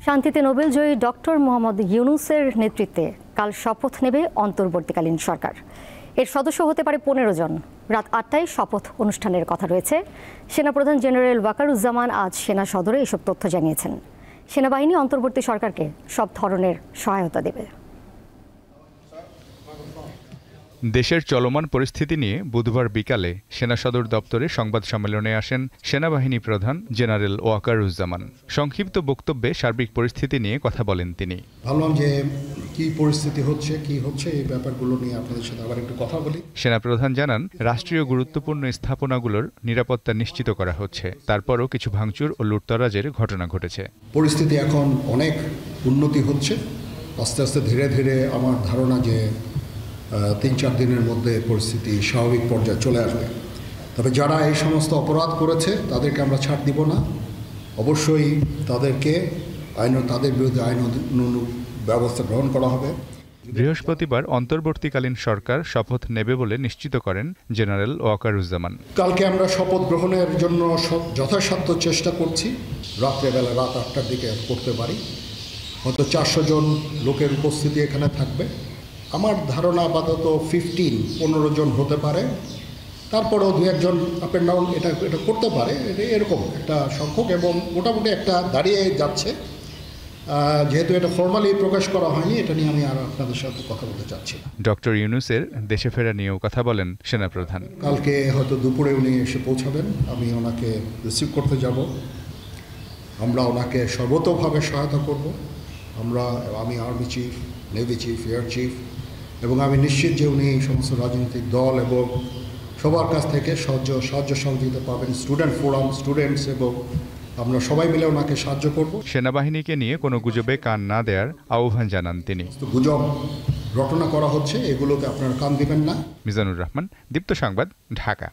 শান্তিতে নোবেলজয়ী ডক্টর মোহাম্মদ ইউনূসের নেতৃত্বে কাল শপথ নেবে অন্তর্বর্তীকালীন সরকার। এর সদস্য হতে পারে 15 জন। রাত 8টায় শপথ অনুষ্ঠানের কথা রয়েছে। সেনাপ্রধান জেনারেল ওয়াকারুজ্জামান আজ সেনা সদরে এসব তথ্য জানিয়েছেন। সেনাবাহিনী অন্তর্বর্তী সরকারকে সব ধরনের সহায়তা দেবে। দেশের চলমান পরিস্থিতি নিয়ে বুধবার বিকালে সেনা সদর দপ্তরে সংবাদ সম্মেলনে আসেন সেনাবাহিনী প্রধান জেনারেল ওয়াকারুজ্জামান। সংক্ষিপ্ত বক্তব্যে সার্বিক পরিস্থিতি নিয়ে কথা বলেন তিনি। ভাবলাম যে কি পরিস্থিতি হচ্ছে এই ব্যাপারগুলো নিয়ে আপনাদের সাথে আবার একটু কথা বলি। সেনাপ্রধান জানান, রাষ্ট্রীয় গুরুত্বপূর্ণ স্থাপনাগুলোর নিরাপত্তা নিশ্চিত করা হচ্ছে। তারপরও কিছু ভাঙচুর ও লুটতরাজের ঘটনা ঘটেছে। পরিস্থিতি এখন অনেক উন্নতি হচ্ছে। আস্তে আস্তে ধীরে ধীরে আমার ধারণা যে 3-4 দিনের মধ্যে পরিস্থিতি স্বাভাবিক পর্যায়ে চলে আসবে। তবে যারা এই সমস্ত অপরাধ করেছে তাদেরকে আমরা ছাড় দিব না। অবশ্যই তাদের বিরুদ্ধে আইন ব্যবস্থা গ্রহণ করা হবে। বৃহস্পতিবার অন্তর্বর্তীকালীন সরকার শপথ নেবে বলে নিশ্চিত করেন জেনারেল ওয়াকারুজ্জামান। কালকে আমরা শপথ গ্রহণের জন্য যথাসাধ্য চেষ্টা করছি। রাত্রেবেলা রাত 8টার দিকে করতে পারি। হয়তো 400 জন লোকের উপস্থিতি এখানে থাকবে। আমার ধারণা আপাতত 15 জন হতে পারে। তারপরেও 2-1 জন আপ অ্যান্ড ডাউন এটা করতে পারে। এরকম একটা সংখ্যক এবং মোটামুটি একটা দাঁড়িয়ে যাচ্ছে। যেহেতু এটা ফর্মালি প্রকাশ করা হয়নি, এটা নিয়ে আমি আর আপনাদের সাথে কথা বলতে চাচ্ছি না। ডক্টর ইউনূসের দেশে ফেরা নিয়েও কথা বলেন সেনাপ্রধান। কালকে হয়তো দুপুরে উনি এসে পৌঁছাবেন। আমি ওনাকে রিসিভ করতে যাব। আমরা ওনাকে সর্বতোভাবে সহায়তা করব। আমি army chief, navy chief, air chief এবং আমি নিশ্চিত যে উনি সমস্ত রাজনৈতিক দল এবং সবার কাছ থেকে সাহায্য সহযোগিতা পাবেন। স্টুডেন্ট ফোরাম, স্টুডেন্টস এবং আমরা সবাই মিলে ওনাকে সাহায্য করব। সেনাবাহিনীকে নিয়ে কোনো গুজবে কান না দেওয়ার আহ্বান জানান তিনি। গুজব রটনা করা হচ্ছে, এগুলোকে আপনারা কান দিবেন না। মিজানুর রহমান, দীপ্ত সংবাদ, ঢাকা।